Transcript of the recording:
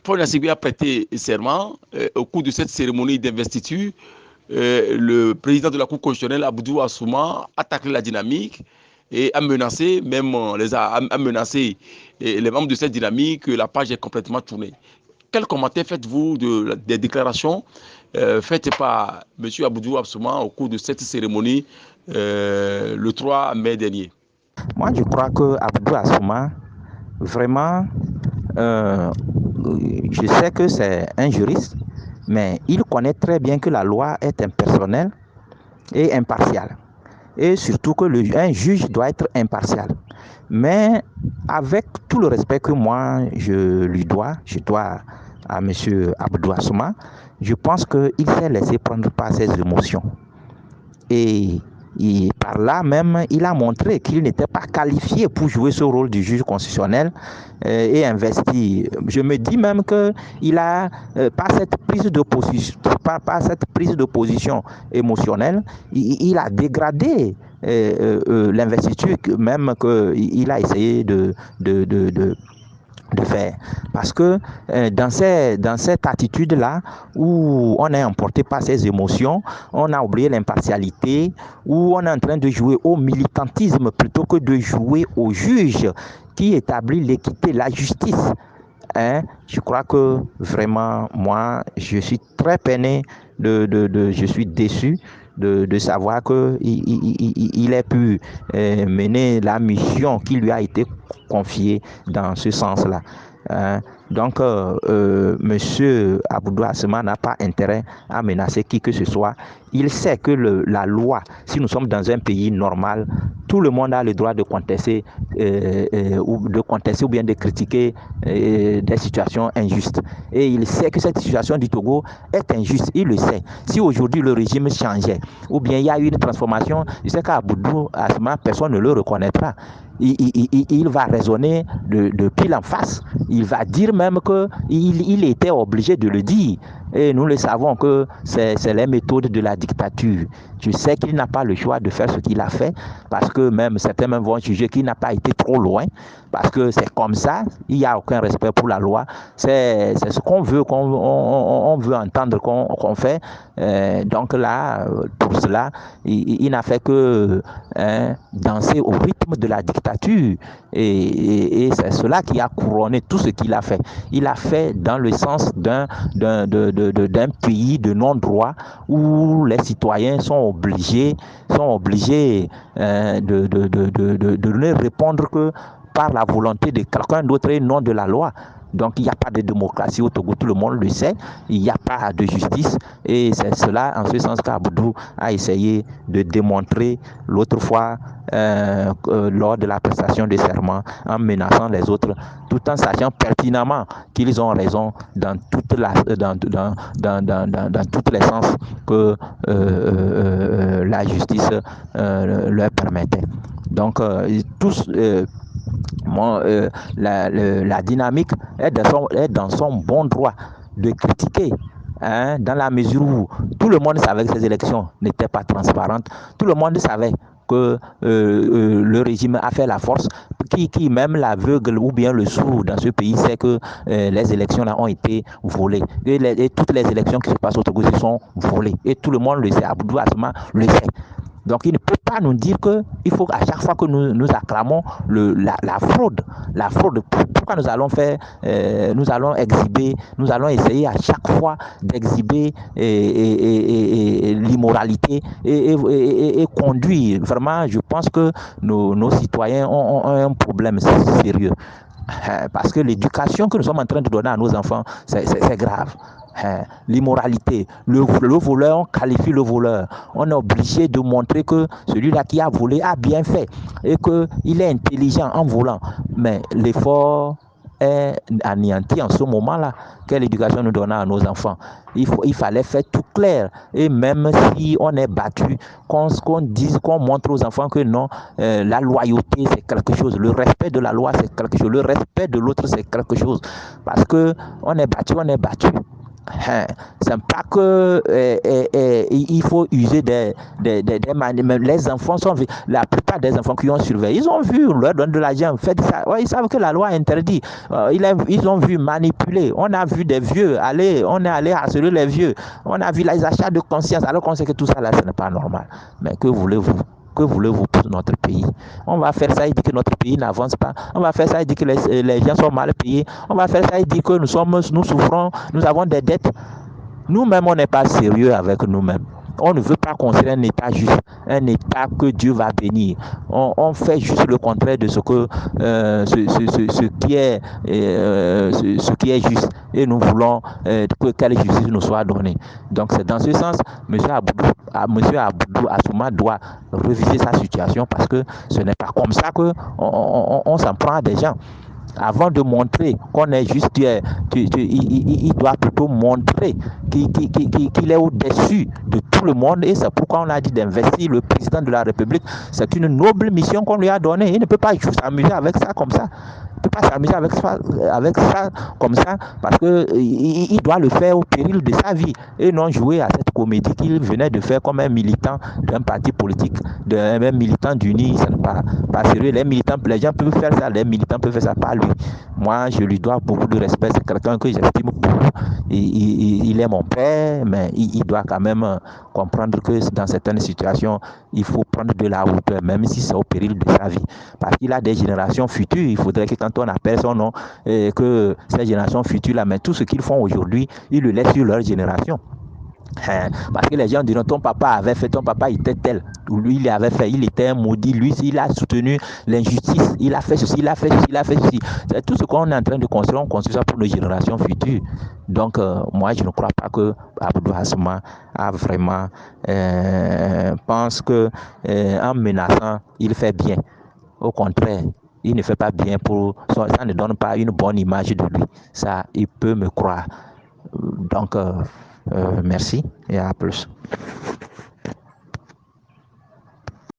Paul Nassingbe a prêté serment. Au cours de cette cérémonie d'investiture, le président de la Cour constitutionnelle, Abdou Assouma, a taclé la dynamique et a menacé, même a menacé les membres de cette dynamique que la page est complètement tournée. Quel commentaire faites-vous des déclarations faites par M. Abdou Assouma au cours de cette cérémonie le 3 mai dernier? Moi, je crois que Abdou Assouma, vraiment, je sais que c'est un juriste, mais il connaît très bien que la loi est impersonnelle et impartiale. Et surtout que un juge doit être impartial. Mais avec tout le respect que moi je dois à M. Abdou Assouma, je pense qu'il s'est laissé prendre par ses émotions. Et par là même, il a montré qu'il n'était pas qualifié pour jouer ce rôle du juge constitutionnel et investi. Je me dis même qu'il a, par cette prise de position émotionnelle, il a dégradé l'investiture même qu'il a essayé de faire. Parce que dans cette attitude-là, où on est emporté par ses émotions, on a oublié l'impartialité, où on est en train de jouer au militantisme plutôt que de jouer au juge qui établit l'équité, la justice. Je crois que vraiment, moi, je suis très peiné, je suis déçu de savoir qu'il ait pu mener la mission qui lui a été confiée dans ce sens-là. Donc, M. Abdou Assouma n'a pas intérêt à menacer qui que ce soit. Il sait que la loi, si nous sommes dans un pays normal, tout le monde a le droit de contester, ou bien de critiquer des situations injustes. Et il sait que cette situation du Togo est injuste, il le sait. Si aujourd'hui le régime changeait, ou bien il y a eu une transformation, il sait qu'à Abdou Assouma, personne ne le reconnaîtra. Il va raisonner de pile en face. Il va dire même qu'il était obligé de le dire. Et nous le savons que c'est les méthodes de la dictature. Je sais qu'il n'a pas le choix de faire ce qu'il a fait, parce que même certains même vont juger qu'il n'a pas été trop loin, parce que c'est comme ça, il n'y a aucun respect pour la loi. C'est ce qu'on veut, on veut entendre qu'on fait. Donc là, pour cela, il n'a fait que danser au rythme de la dictature. Et c'est cela qui a couronné tout ce qu'il a fait. Il a fait dans le sens d'un pays de non-droit où les citoyens sont obligés de ne répondre que par la volonté de quelqu'un d'autre et non de la loi. Donc il n'y a pas de démocratie au Togo, tout le monde le sait, il n'y a pas de justice, et c'est cela en ce sens qu'Abdou a essayé de démontrer l'autre fois lors de la prestation de serment, en menaçant les autres, tout en sachant pertinemment qu'ils ont raison dans tous les sens que la justice leur permettait. Donc tous la dynamique est dans son bon droit de critiquer, dans la mesure où tout le monde savait que ces élections n'étaient pas transparentes, tout le monde savait que le régime a fait la force, qui même l'aveugle ou bien le sourd dans ce pays sait que les élections là ont été volées, et toutes les élections qui se passent au Togo sont volées, et tout le monde le sait, Abdou Assouma le sait. Donc il ne peut pas nous dire qu'il faut à chaque fois que nous acclamons la fraude. Pourquoi nous allons exhiber, nous allons essayer à chaque fois d'exhiber l'immoralité et conduire. Vraiment, je pense que nos citoyens ont un problème sérieux. Parce que l'éducation que nous sommes en train de donner à nos enfants, c'est grave. L'immoralité, le voleur, on qualifie le voleur. On est obligé de montrer que celui-là qui a volé a bien fait et qu'il est intelligent en volant. Mais l'effort est anéanti en ce moment-là. Quelle éducation nous donnons à nos enfants? Il fallait faire tout clair. Et même si on est battu, qu'on montre aux enfants que non, la loyauté c'est quelque chose, le respect de la loi c'est quelque chose, le respect de l'autre c'est quelque chose. Parce que on est battu. C'est pas que il faut user les enfants sont la plupart des enfants qui ont surveillé, ils ont vu, on leur donne de l'argent, faites ça. Ouais, ils savent que la loi interdit. Ils ont vu manipuler. On a vu des vieux aller, on est allé harceler les vieux. On a vu les achats de conscience, alors qu'on sait que tout ça là, ce n'est pas normal. Mais que voulez-vous? Que voulez-vous pour notre pays? On va faire ça et dire que notre pays n'avance pas. On va faire ça et dire que les gens sont mal payés. On va faire ça et dire que nous souffrons, nous avons des dettes. Nous-mêmes, on n'est pas sérieux avec nous-mêmes. On ne veut pas construire un État juste, un État que Dieu va bénir. On fait juste le contraire de ce qui est juste. Et nous voulons que quelle justice nous soit donnée. Donc c'est dans ce sens, M. Abdou Assouma doit reviser sa situation parce que ce n'est pas comme ça qu'on s'en prend à des gens. Avant de montrer qu'on est juste, il doit plutôt montrer qu'il est au-dessus de tout le monde. Et c'est pourquoi on a dit d'investir le président de la République. C'est une noble mission qu'on lui a donnée. Il ne peut pas juste s'amuser avec ça comme ça. Il ne peut pas s'amuser avec ça comme ça parce qu'il doit le faire au péril de sa vie et non jouer à cette comédie qu'il venait de faire comme un militant d'un parti politique, d'un militant d'Uni. Ce n'est pas sérieux. Les gens peuvent faire ça, les militants peuvent faire ça, pas lui. Moi, je lui dois beaucoup de respect. C'est quelqu'un que j'estime beaucoup. Il est mon père, mais il doit quand même comprendre que dans certaines situations, il faut prendre de la hauteur, même si c'est au péril de sa vie. Parce qu'il a des générations futures. Il faudrait que quand on appelle son nom, que ces générations futures-là, mais tout ce qu'ils font aujourd'hui, ils le laissent sur leur génération. Parce que les gens diront ton papa avait fait, ton papa était tel, ou lui il avait fait, il était un maudit, lui il a soutenu l'injustice, il a fait ceci, il a fait ceci, il a fait ceci. C'est tout ce qu'on est en train de construire, on construit ça pour nos générations futures. Donc moi je ne crois pas que Abdou Assouma a vraiment pense que en menaçant il fait bien. Au contraire, il ne fait pas bien ça ne donne pas une bonne image de lui. Ça, il peut me croire. Donc merci et à plus.